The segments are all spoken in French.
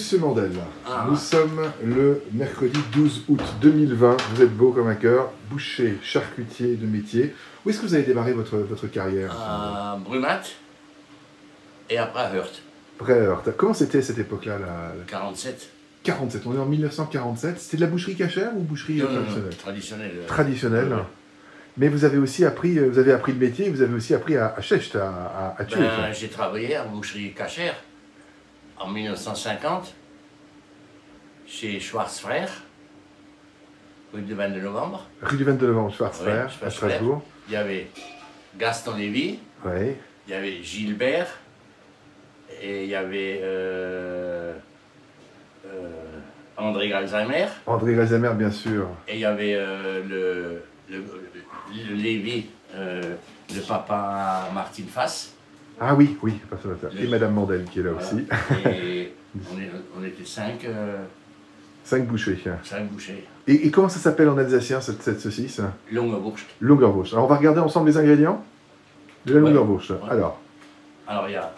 Monsieur Mandel, nous sommes le mercredi 12 août 2020. Vous êtes beau comme un cœur, boucher, charcutier de métier. Où est-ce que vous avez démarré votre carrière? À Brumat et après à Heurt. Après Heurt. Comment c'était cette époque-là 47. 47, on est en 1947. C'était de la boucherie cachère ou boucherie traditionnelle? Traditionnelle. Traditionnelle. Mais vous avez aussi appris, vous avez appris le métier, vous avez aussi appris à Schecht, à tuer. J'ai travaillé à boucherie cachère en 1950 chez Schwarz Frères, rue du 22 novembre. Rue du 22 novembre, Schwarz Frères, à Strasbourg. Il y avait Gaston Lévy, oui. Il y avait Gilbert, et il y avait André Galzheimer. André Galzheimer, bien sûr. Et il y avait le Lévy, le papa Martine Fass. Ah oui, oui, et Madame Mandel qui est là aussi. Et on était 5 bouchers. 5 bouchers. Et comment ça s'appelle en alsacien cette saucisse? Lungerwurst. Lungerwurst. Alors on va regarder ensemble les ingrédients de la Lungerwurst. Ouais. Alors il y a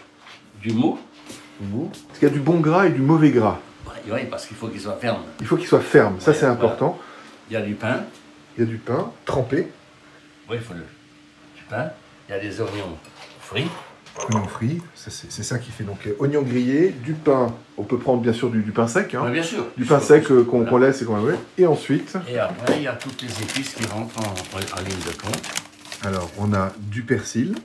du mou. Parce qu'il y a du bon gras et du mauvais gras. Oui, parce qu'il faut qu'il soit ferme. Il faut qu'il soit ferme, ça c'est important. Il y a du pain. Il y a du pain trempé. Oui, il faut du pain. Il y a des oignons frits. Oignons frits, c'est ça qui fait donc oignons grillés, du pain, on peut prendre bien sûr du pain sec. Hein, oui, bien sûr. Du pain sec qu'on laisse et qu'on met. Et ensuite. Et après, il y a toutes les épices qui rentrent en ligne de compte. Alors, on a du persil.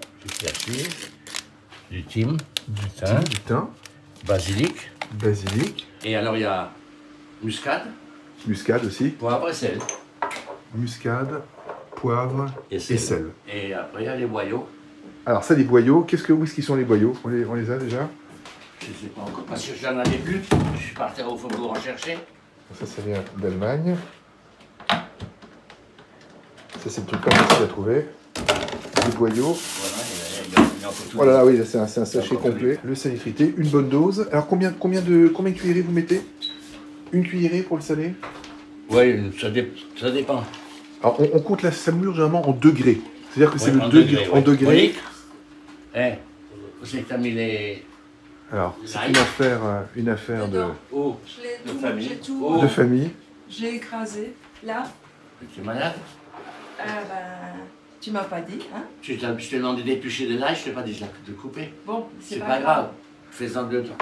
Du thym. Du thym. Basilic. Et alors, il y a muscade. Muscade aussi. Poivre et sel. Muscade, poivre et sel. Et après, il y a les boyaux. Alors ça, les boyaux, où est-ce qu'ils sont les boyaux? On les a déjà? Je ne sais pas encore, parce que je n'en avais plus. Je suis parti au faubourg en chercher. Ça vient d'Allemagne. Ça, c'est le truc pas facile à trouver. Les boyaux. Voilà, oh là là, oui, c'est un sachet complet. Le salitrité, une bonne dose. Alors combien de cuillerées vous mettez? Une cuillerée pour le salé? Oui, ça dépend. Alors on compte la saumure généralement en degrés. C'est-à-dire que c'est le degré en degrés. Où c'est que tu as mis les... Alors, c'est une affaire de famille. De famille. Je l'ai écrasé, là. Tu es malade? Tu m'as pas dit, hein? Je t'ai demandé d'éplucher de l'ail, je t'ai pas dit de couper. Bon, c'est pas grave. Fais-en 2 temps.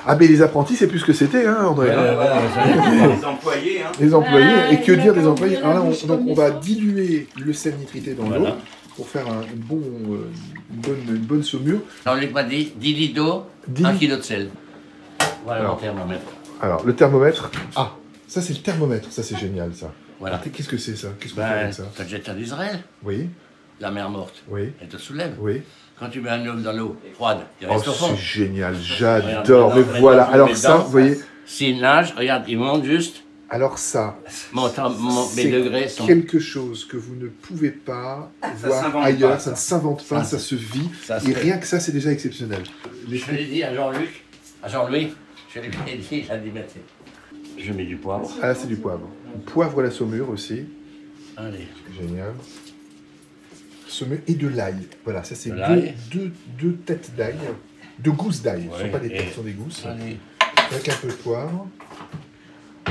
Ah mais les apprentis, c'est plus ce que c'était, hein, André. Les employés, hein. Les employés, et que dire des employés? Alors là, donc on va diluer le sel nitrité dans l'eau pour faire une bonne saumure. Jean-Luc m'a dit 10 litres d'eau, 1 kg de sel. Voilà le thermomètre. Alors, le thermomètre, ça c'est le thermomètre, ça c'est génial ça. Voilà. Qu'est-ce que c'est ça? Qu'est-ce qu'on fait avec ça? Tu as déjà été en Israël? Oui. La mer morte. Oui. Elle te soulève. Oui. Quand tu mets un œuf dans l'eau froide, il reste au fond. C'est génial, j'adore. Mais voilà, alors ça, vous voyez. S'il nage, regarde, il monte juste. Alors ça, mes degrés sont... quelque chose que vous ne pouvez pas voir ailleurs, ça ne s'invente pas, ça se vit. Et rien que ça, c'est déjà exceptionnel. Je l'ai dit à Jean-Luc, à Jean-Louis, je lui ai dit, il a dit, je mets du poivre. Ah, c'est du poivre. Poivre à la saumure aussi. Allez. Génial. Saumure et de l'ail. Voilà, ça c'est deux têtes d'ail, 2 gousses d'ail. Ce ne sont pas des têtes, ce sont des gousses. Allez. Avec un peu de poivre.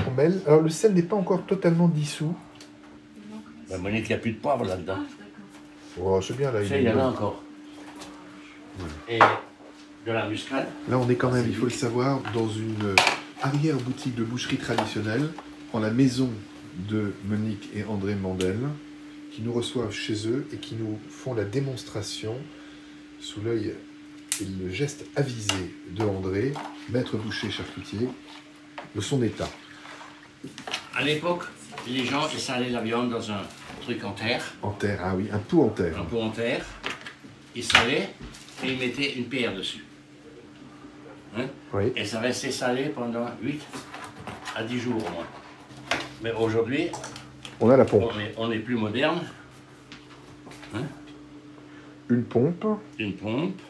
On mêle. Alors le sel n'est pas encore totalement dissous. Monique, il n'y a plus de poivre là-dedans. Oh, c'est bien là. Il y en a encore. Et de la muscade. Là, on est quand même, il faut le savoir, dans une arrière-boutique de boucherie traditionnelle, en la maison de Monique et André Mandel, qui nous reçoivent chez eux et qui nous font la démonstration sous l'œil et le geste avisé de André, maître boucher charcutier, de son état. À l'époque, les gens ils salaient la viande dans un truc en terre. En terre, ah oui, un pot en terre. Un pot en terre. Ils salaient et ils mettaient une pierre dessus. Hein? Oui. Et ça restait salé pendant 8 à 10 jours au moins. Mais aujourd'hui, on a la pompe. On est plus moderne. Hein? Une pompe. Une pompe.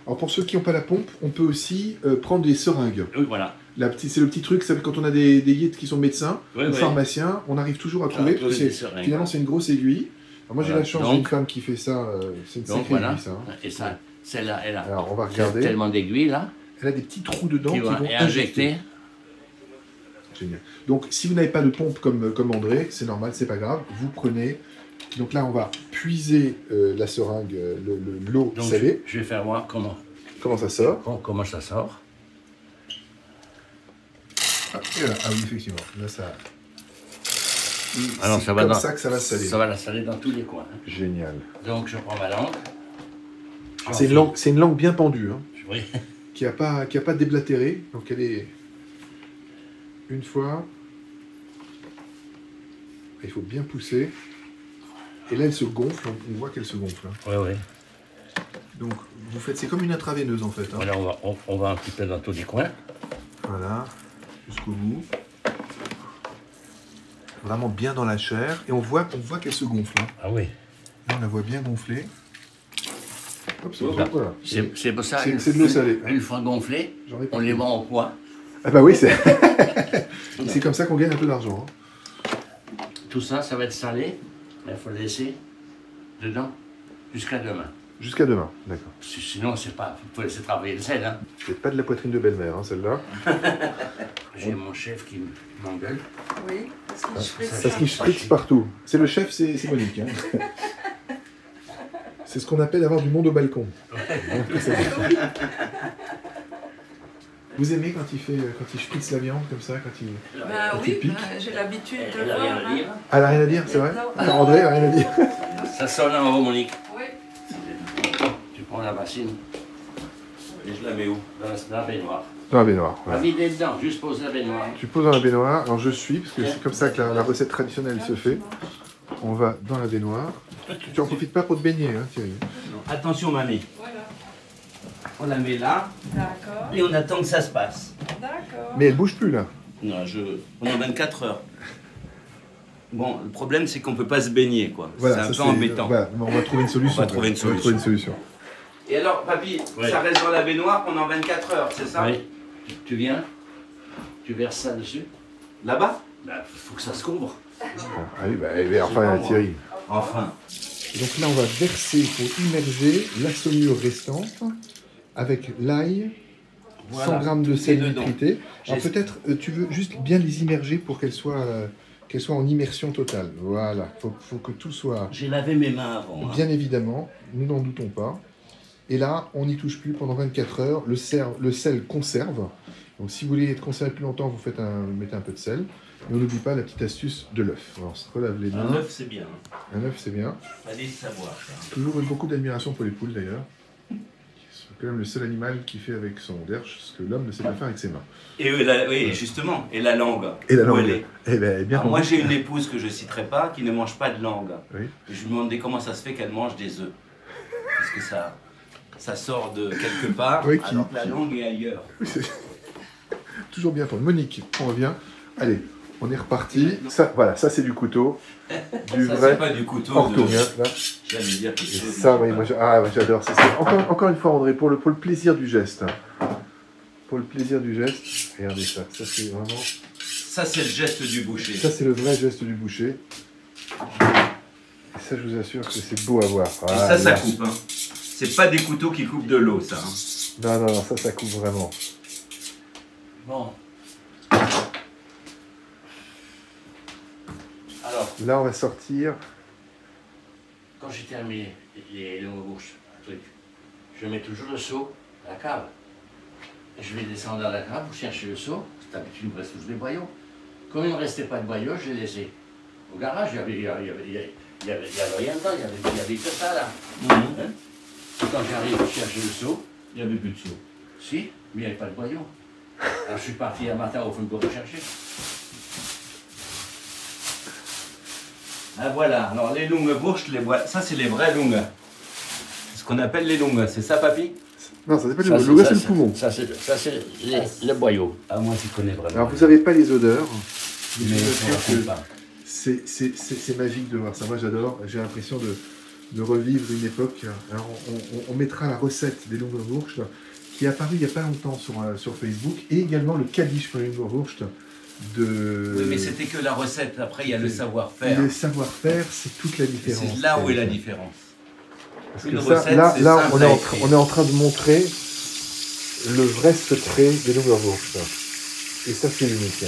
Alors pour ceux qui n'ont pas la pompe, on peut aussi prendre des seringues. Oui, voilà. C'est le petit truc, ça, quand on a des guides qui sont médecins ou pharmaciens, on arrive toujours à trouver, parce que finalement c'est une grosse aiguille. Alors moi j'ai la chance d'une femme qui fait ça, c'est une sacrée aiguille ça. Et ça, celle-là, elle a alors, on va regarder. tellement d'aiguilles là, Elle a des petits trous dedans qui qui vont vont injecter. Génial. Donc, si vous n'avez pas de pompe comme André, c'est normal, c'est pas grave. Vous prenez. Donc là, on va puiser la seringue, l'eau Donc, salée. je vais faire voir comment Ça sort. ça sort. Ah, et voilà. Ah oui, effectivement. Là, ça. Alors, C'est ça va comme dans, ça que ça va se saler. Ça va la saler dans tous les coins. Hein. Génial. Donc, je prends ma langue. C'est une langue bien pendue, hein, Oui. qui a pas déblatéré. Donc, elle est. Une fois. Il faut bien pousser. Et là, elle se gonfle. On voit qu'elle se gonfle. Hein. Oui, oui. Donc, vous faites. C'est comme une intraveineuse, en fait. Hein. Voilà, on va un petit peu dans tous les coins. Voilà. Jusqu'au bout. Vraiment bien dans la chair. Et on voit qu'elle se gonfle. Hein. Ah oui. Là, on la voit bien gonfler. Hop, Voilà. voilà. C'est pour ça. C'est de l'eau salée. Une fois gonflé, J'en ai pas on les plus. vend au poids. Ah bah oui, c'est comme ça qu'on gagne un peu d'argent. Hein. Tout ça, ça va être salé. Mais il faut le laisser dedans jusqu'à demain. Jusqu'à demain, d'accord. Sinon, c'est pas. Il faut laisser travailler le sel. Hein. C'est pas de la poitrine de belle-mère, hein, celle-là. J'ai mon chef qui m'engueule. Oui, parce qu'il spritz. Parce qu'il spritz partout. C'est le chef, c'est Monique. Hein. C'est ce qu'on appelle avoir du monde au balcon. Vous aimez quand il spritz la viande comme ça, quand il Ben il oui, pique j'ai l'habitude de Elle a voir. rien à hein. dire. Ah, elle a rien à dire, c'est vrai Non. Ah, André a rien à dire. Ça sonne en haut, Monique. Oui. Tu prends la bassine et je la mets où? Dans la baignoire. Dans la baignoire, Pas voilà. vider dedans, juste pose la baignoire. Tu poses dans la baignoire, alors je suis, parce que c'est comme ça que la recette traditionnelle se fait. On va dans la baignoire. Tu en profites pas pour te baigner, hein, Thierry. Non, attention mamie, Voilà. on la met là D'accord. et on attend que ça se passe. D'accord. Mais elle bouge plus, là. Non, pendant 24 heures. Bon, le problème c'est qu'on peut pas se baigner quoi. Voilà, c'est ça, un peu embêtant. Voilà, on va trouver une solution. On va trouver une On va trouver une solution. Et alors papy, Ouais. ça reste dans la baignoire pendant 24 heures, c'est ça? Oui. Tu viens, tu verses ça dessus. Là-bas? Bah, faut que ça se couvre. Ah oui, bah, enfin, moi. Thierry. Enfin. Donc là, on va verser pour immerger la saumure restante avec l'ail, Voilà, 100 g de tout est sel dedans. nitrité. Alors J'ai- peut-être, tu veux juste bien les immerger pour qu'elles soient en immersion totale. Voilà, faut que tout soit... J'ai lavé mes mains avant. Hein. Bien évidemment, nous n'en doutons pas. Et là, on n'y touche plus pendant 24 heures. Le sel conserve. Donc si vous voulez être conservé plus longtemps, vous mettez un peu de sel. Et on n'oublie pas la petite astuce de l'œuf. On se relave les mains. Un œuf c'est bien. Un œuf, c'est bien. Fallait le savoir ça. Toujours beaucoup d'admiration pour les poules d'ailleurs. C'est quand même le seul animal qui fait avec son derche ce que l'homme ne sait pas faire avec ses mains. Et oui, justement. Et la langue. Et la Où langue. elle est Eh ben, bien Alors, moi compris. j'ai une épouse que je citerai pas qui ne mange pas de langue. Oui. Et je lui demandais comment ça se fait qu'elle mange des œufs. Parce que ça sort de quelque part, Oui, alors que la langue est ailleurs. Oui, c'est toujours bien entendu. Monique, on revient. Allez, on est reparti. Ça, voilà, ça c'est du couteau. Du Ça vrai c'est pas du couteau orto, de... hein, là. J'allais dire quelque Et chose. ça, oui, moi j'adore. Encore une fois, André, pour le plaisir du geste. Hein. Pour le plaisir du geste. Regardez ça. Ça, c'est vraiment. Ça c'est le geste du boucher. Ça, c'est le vrai geste du boucher. Et ça, je vous assure que c'est beau à voir. Et ça, ça coupe. Hein. C'est pas des couteaux qui coupent de l'eau, ça. Hein. Non, non, non, ça coupe vraiment. Bon. Alors, Là, on va sortir. quand j'ai terminé les bouches, je mets toujours le seau à la cave. Je vais descendre dans la cave pour chercher le seau. C'est d'habitude, il me reste toujours des boyaux. Comme il ne me restait pas de boyaux, je l'ai laissé. Au garage, il y avait rien dedans, il y avait que ça là. Hein? Quand j'arrive à chercher le seau, Il n'y avait plus de seau. si, mais il n'y avait pas de boyaux. Alors je suis parti un matin au fond pour rechercher. Ah voilà, alors les longues bourges, les bois... ça c'est les vrais longues. C'est ce qu'on appelle les longues, c'est ça papy? Non, ça s'appelle Ça, le gars, c'est le poumon. Ça, c'est le boyau. Ah moi je connais vraiment. Alors, vous n'avez pas les odeurs. Mais Mais je vous on assure que raconte pas. c'est magique de voir ça. Moi, j'adore. J'ai l'impression de revivre une époque. Alors, on mettra la recette des Lungenwurst qui est apparue il n'y a pas longtemps sur Facebook et également le Kadisch pour les Lungenwurst de. Oui, mais c'était que la recette, après il y a le savoir-faire. Le savoir-faire, c'est toute la Et différence. c'est là où est la différence. Parce Une que ça, recette, là, c'est là simple on, à est écrire. on est en train de montrer le vrai secret des Leberwurst. Et ça, c'est unique.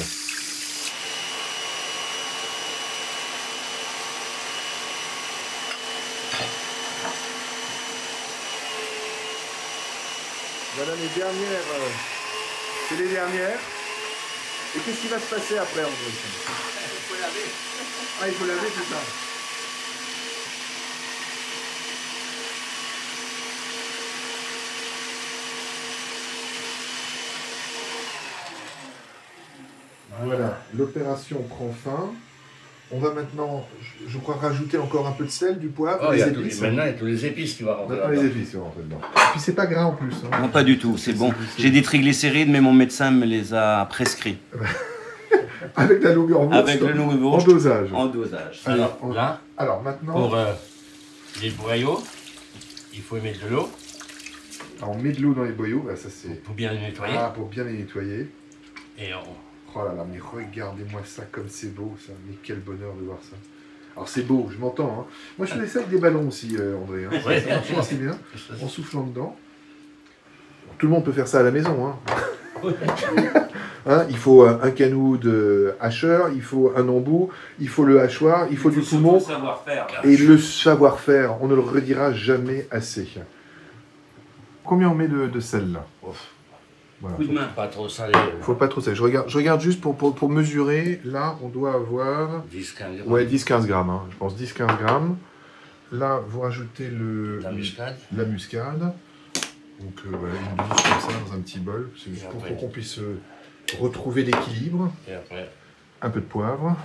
Voilà les dernières. C'est les dernières. Et qu'est-ce qui va se passer après, André? Il faut laver. Ah, il faut laver, c'est ça. Voilà, l'opération prend fin. On va maintenant, je crois, rajouter encore un peu de sel, du poivre, Oh, il y des a tous les, épices. maintenant, il y a tous les épices qui vont rentrer Maintenant, là-dedans. les épices vont rentrer dedans. Et puis c'est pas gras en plus. Hein. Non, pas du tout, c'est bon. J'ai des triglycérides, mais mon médecin me les a prescrits. Avec la longueur Avec le en Leberwurst dosage. en dosage. Alors, on- là, Alors maintenant, pour les boyaux, il faut y mettre de l'eau on met de l'eau dans les boyaux. Bah, ça c'est pour bien les nettoyer. ah, pour bien les nettoyer. Et on... Oh là là, mais regardez-moi ça comme c'est beau, ça. Mais quel bonheur de voir ça. Alors c'est beau, je m'entends. Hein. Moi je fais ça avec des ballons aussi, André. Hein. Ouais, Ça marche assez bien, en soufflant dedans. Tout le monde peut faire ça à la maison. Hein. Hein, il faut un canot de hacheur, il faut un embout, il faut le hachoir, il faut du poumon. savoir-faire. Et le savoir-faire, on ne le redira jamais assez. Combien on met de sel là? Voilà. Coup de main. Pas trop salé. Faut pas trop ça. Je regarde juste pour mesurer. Là, on doit avoir 10-15 grammes. ouais, 10-15 grammes. Hein. Je pense 10-15 grammes. Là, vous rajoutez La muscade. la muscade. Donc, voilà, une douce comme ça dans un petit bol. C'est juste pour après. qu'on puisse retrouver l'équilibre. Et après, Un peu de poivre.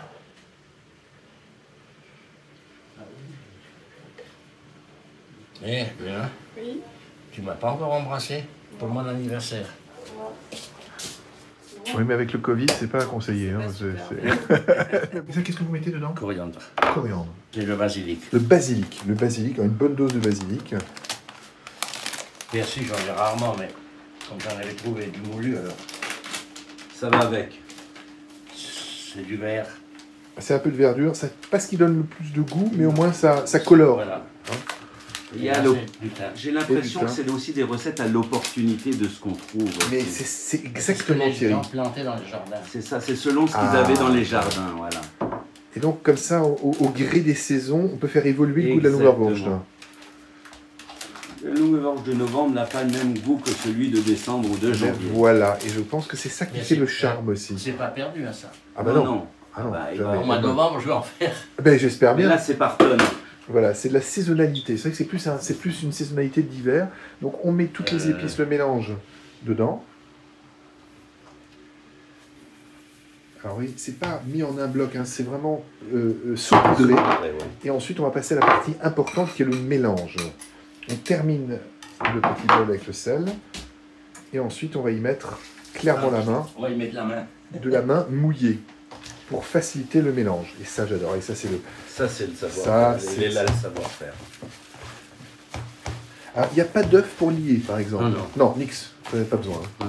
et bien, Oui. tu m'as pas encore embrassé pour mon anniversaire. Oui, mais avec le Covid, c'est pas conseillé. Hein. Ça, qu'est-ce que vous mettez dedans? Coriandre. Coriandre. Et le basilic. Le basilic. Le basilic, une bonne dose de basilic. Persil, j'en ai rarement, mais comme j'en avais trouvé du moulu, alors Ça va avec. c'est du vert. C'est un peu de verdure. C'est pas ce qui donne le plus de goût, mais au moins ça colore. Voilà. Il y a Et là, l'op- c'est du thym. J'ai l'impression Et que du thym. c'est aussi des recettes à l'opportunité de ce qu'on trouve. Mais aussi. c'est C'est ce que exactement les Thierry. gens plantaient dans les jardins. C'est ça, c'est selon ce qu'ils Ah. avaient dans les jardins, voilà. Et donc, comme ça, au gré des saisons, on peut faire évoluer le goût de la Exactement. Leberwurst. Le Leberwurst de novembre n'a pas le même goût que celui de décembre ou de janvier. Voilà, et je pense que c'est ça qui Mais fait c'est- le charme aussi. C'est pas perdu, hein, ça. Ah bah non. Ah non, bah, il jamais. va- Au mois de novembre, je vais en faire. Ben, j'espère Mais bien. là, c'est par tonne. Voilà, c'est de la saisonnalité. C'est vrai que c'est plus une saisonnalité d'hiver. Donc, on met toutes les épices, le mélange dedans. Alors oui, c'est pas mis en un bloc, hein, c'est vraiment saupoudré. Ouais, ouais. Et ensuite, on va passer à la partie importante qui est le mélange. On termine le petit bol avec le sel. Et ensuite, on va y mettre clairement la main, On va y mettre la main. de la main mouillée, pour faciliter le mélange. Et ça, j'adore. Et ça, c'est le... Ça, c'est le Ça, savoir-faire. c'est- Il est là, le savoir-faire. Alors, il n'y a pas d'œuf pour lier, par exemple. Non, Non, nix. Vous n'avez pas besoin. hein.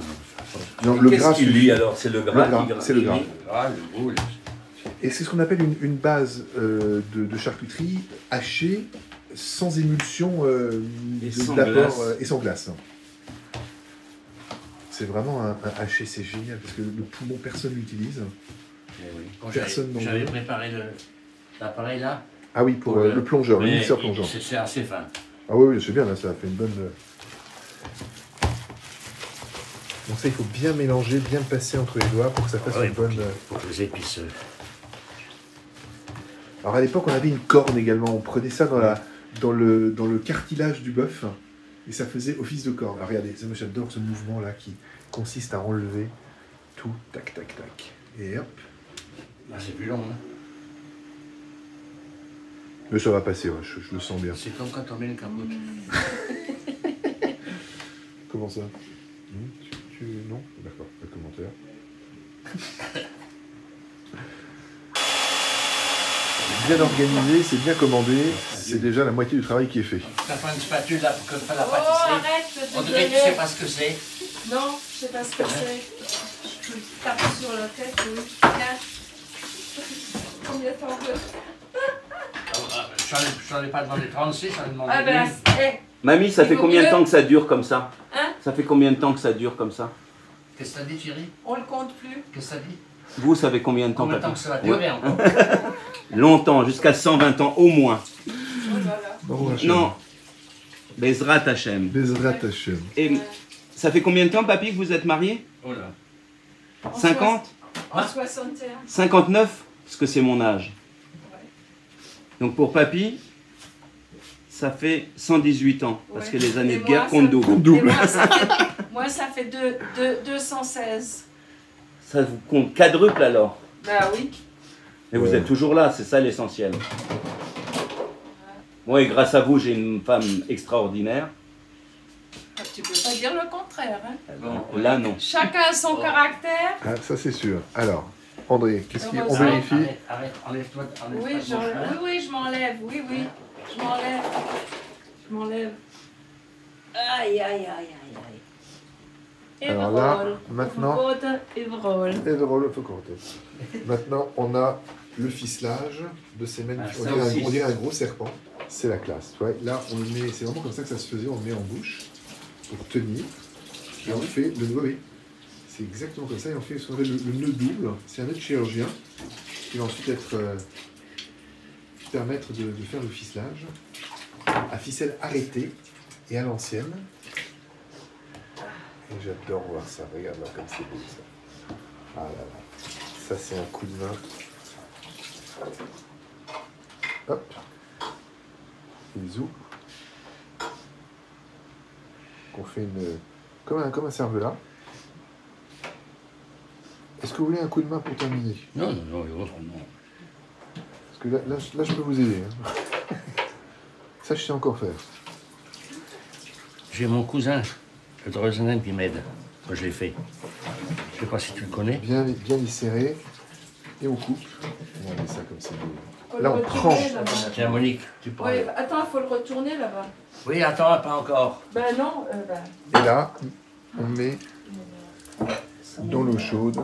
Non, Non, le Qu'est-ce gras qu'il suffit. lie alors? C'est le gras, Le gras, qui c'est le gras. Ah, le goût, Et c'est ce qu'on appelle une base de charcuterie hachée, sans émulsion Et sans d'apport glace. et sans glace. C'est vraiment un haché, c'est génial, parce que le poumon, personne l'utilise. Quand Personne n'en j'avais veut. préparé l'appareil là, Ah oui, pour Pour le plongeur, le mais mixeur plongeur. c'est assez fin. Ah oui, oui, c'est bien, là, ça a fait une bonne... Donc ça, il faut bien mélanger, bien le passer entre les doigts pour que ça fasse Ouais, une bonne... Pour que les épices. Alors à l'époque, on avait une corne également. On prenait ça dans le cartilage du bœuf et ça faisait office de corne. Alors regardez, moi j'adore ce mouvement-là qui consiste à enlever tout, tac, tac, tac. Et hop. Là, c'est plus long. Hein. Mais ça va passer, ouais, je le sens bien. C'est comme quand on met une capote. Comment ça? Non? D'accord, pas de commentaire. C'est bien organisé, c'est bien commandé, c'est déjà la moitié du travail qui est fait. T'as pas une spatule là pour que faire la Oh, pâtisserie. arrête On de dirait que tu sais pas ce que c'est. Non, je sais pas ce que c'est. Je tape sur la tête, oui. Tiens. Combien t'en veux? J'en ai pas demandé 36, j'en ai demandé Ah ben, une. eh, Mamie, ça Il fait vaut combien de mieux. temps que ça dure comme ça? Hein? Ça fait combien de temps que ça dure comme ça? Qu'est-ce que t'as dit, Thierry? On le compte plus. Qu'est-ce que t'as dit? Vous savez combien de temps, Combien de temps papy? que ça va durer encore? Longtemps, jusqu'à 120 ans au moins. Oh là là. Baruch Hashem. Non. Bezrat Hashem. Bezrat Hashem. Et ça fait combien de temps, papy, que vous êtes marié? Oh là. En 50? En 61. 59? Parce que c'est mon âge. Ouais. Donc pour papy, ça fait 118 ans. Parce Ouais. que les années Et de moi, guerre ça- comptent double. Et moi, ça fait 216. Ça vous compte quadruple alors. Bah oui. Et vous Ouais. êtes toujours là, c'est ça l'essentiel. Moi, et grâce à vous, j'ai une femme extraordinaire. Ah, tu peux pas dire le contraire. Hein. Bon, Là, non. Chacun a son caractère. Ah, ça c'est sûr. Alors, André, qu'est-ce qu'on Heureusement. vérifie? Arrête, enlève-toi. Oui, oui, je m'enlève. Oui, oui. Je m'enlève. Je m'enlève. Aïe, aïe, aïe, aïe, aïe. Alors là, Évrol. maintenant- Vrode, Évrol. Et le rôle autocorté. Maintenant, on a le ficelage de ces magnifiques. Ah, ça aussi. On dirait un gros serpent. C'est la classe. Tu vois, là, on le met. C'est vraiment comme ça que ça se faisait. On le met en bouche pour tenir. Et on fait le nœud. Oui. C'est exactement comme ça. Et on fait ce qu'on appelle le nœud double. C'est un nœud de chirurgien qui va ensuite permettre de faire le ficelage à ficelle arrêtée et à l'ancienne. Et j'adore voir ça. Regarde là comme c'est beau ça. Ah là là. Ça c'est un coup de main. Hop. Bisous. On fait une. Comme un cervelas. Est-ce que vous voulez un coup de main pour terminer? Non, non, non, non. Parce que là, je peux vous aider. Hein. Ça, je sais encore faire. J'ai mon cousin, le Drozenin, qui m'aide. Moi, je l'ai fait. Je sais pas si tu le connais. Bien les serrer. Et on coupe. Regardez ça comme c'est beau. Faut Là, le on retourner, prend. là-bas. Tiens, Monique, tu prends. Oui, attends, il faut le retourner là-bas. Oui, attends, pas encore. Ben non, ben. Et là, on met dans l'eau chaude.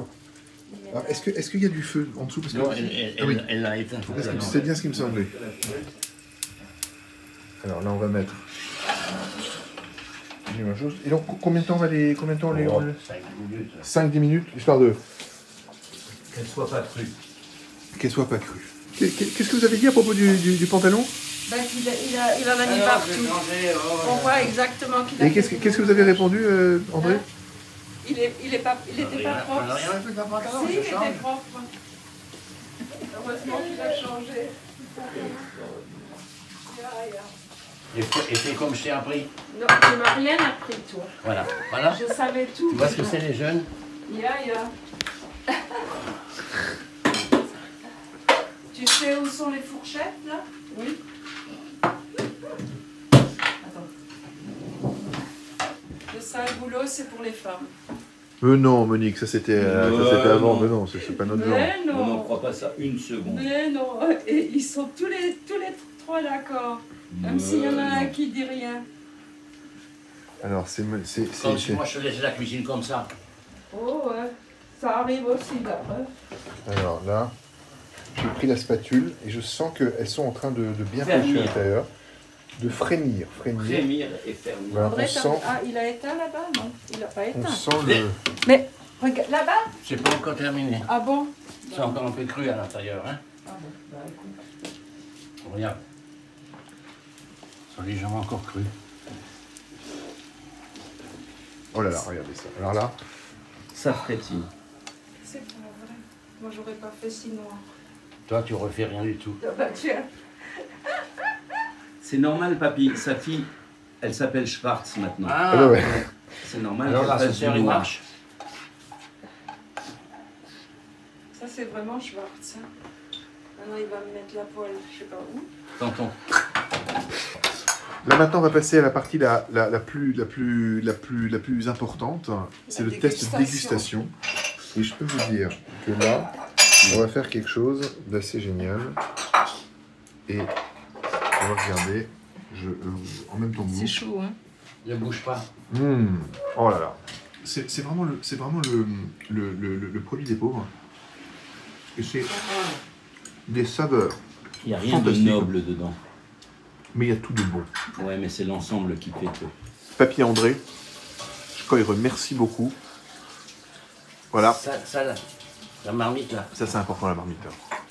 Alors, est-ce qu'il y a du feu en dessous? Parce que Non, Ah oui. elle l'a éteint. Parce que c'est bien ce qui me semblait. Alors là, on va mettre la même chose. Et donc, combien de temps on les... 5 minutes. 5-10 minutes, histoire de... Qu'elle soit pas crue. Qu'elle soit pas crue. Qu'est-ce que vous avez dit à propos du pantalon? Ben, il en a mis partout. On voit exactement qu'il a Et qu'est-ce que vous avez répondu, André? Il était pas propre. Rien fait de la pantalon, Si, je il change. était propre. Heureusement qu'il a changé. Et fais comme je t'ai appris. Non, tu m'as rien appris, toi. Voilà, voilà. Je savais tout. Tu vois ce que c'est les jeunes? Ya. Tu sais où sont les fourchettes, là? Oui. Attends. Le sale boulot, c'est pour les femmes. Non, Monique, ça c'était avant. non. Mais non, c'est pas notre genre. Mais On n'en non. croit pas ça une seconde. Mais non. Et ils sont tous les trois d'accord. Même s'il y en a un qui dit rien. Alors, c'est... Comme si moi je te laissais la cuisine comme ça. Oh ouais. Ça arrive aussi, là. Hein. Alors là, j'ai pris la spatule et je sens qu'elles sont en train de bien Frémir. pêcher à l'intérieur. De frémir. Frémir et faire Voilà, André, on sent, ah, il a éteint là-bas? Non, il n'a pas on éteint. sent le... Mais, regarde, là-bas? C'est pas encore terminé. Ah bon? C'est encore un peu cru à l'intérieur, hein. Ah bon, bah écoute. Regarde. Ils sont légèrement encore crus. Oh là là, regardez ça. Alors là, ça frétille. C'est pas vrai. Moi, j'aurais pas fait si noir. Toi, tu refais rien du tout. Ah bah tiens. C'est normal, papy. Sa fille, elle s'appelle Schwartz maintenant. ah bah ouais. C'est normal Alors qu'elle là, ça fasse sert du une noir. marche. Ça, c'est vraiment Schwartz. Hein. Maintenant, il va me mettre la poêle, je sais pas où. Tonton. Là maintenant, on va passer à la partie la plus importante. C'est La le test dégustation. Et je peux vous dire que là, on va faire quelque chose d'assez génial. Et on va regarder. En même temps que vous. C'est chaud, hein. Ne bouge pas. Oh là là. C'est vraiment le produit des pauvres. Et c'est des saveurs. Il n'y a rien de Fantastique. noble dedans. Mais il y a tout de bon. Ouais, mais c'est l'ensemble qui fait que. Papy André, Coire, merci beaucoup. Voilà, Ça là, la marmite là, ça c'est important la marmite.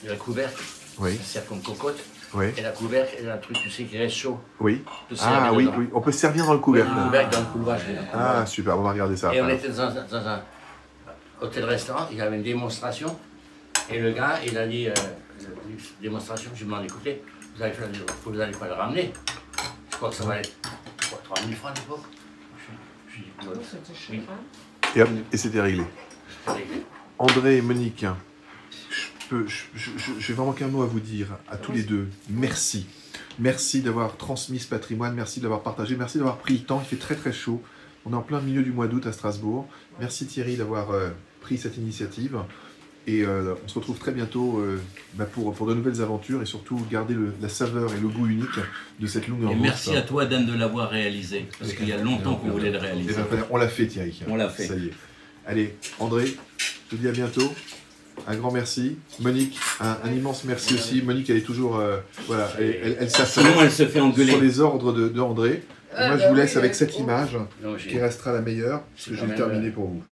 le couvercle, Oui, ça sert comme cocotte. oui, Et la couvercle, elle a un truc, tu sais, qui reste chaud. oui. Tu peux servir Ah oui, dedans. oui, on peut se servir dans le couvercle. Le couvercle dans le couloir, je l'ai dans le couloir. Ah super, on va regarder ça. Et on après. était dans un hôtel-restaurant, il y avait une démonstration. Et le gars, il a dit, démonstration, je lui ai demandé, écoutez, vous n'allez pas le ramener. Je crois que ça valait 3 000 francs à l'époque. Je lui ai dit, oui, Et, hop, et c'était réglé. c'est réglé. André et Monique, j'ai vraiment qu'un mot à vous dire, à tous les deux. Merci. Merci d'avoir transmis ce patrimoine, merci de l'avoir partagé, merci d'avoir pris le temps, il fait très très chaud. On est en plein milieu du mois d'août à Strasbourg. Merci Thierry d'avoir pris cette initiative. Et on se retrouve très bientôt pour de nouvelles aventures et surtout garder la saveur et le goût unique de cette longue Et merci à toi, Dan, de l'avoir réalisé. Parce qu'il y a longtemps qu'on voulait le réaliser. On l'a fait, Thierry. On l'a fait. Ça y est. Allez, André, je te dis à bientôt. Un grand merci. Monique, un immense merci aussi. Monique, elle est toujours... voilà, elle s'affole Sinon, elle se fait engueuler. sur les ordres de André. Et moi, je vous laisse avec cette image Non, qui restera la meilleure, parce que j'ai quand même, terminé pour vous.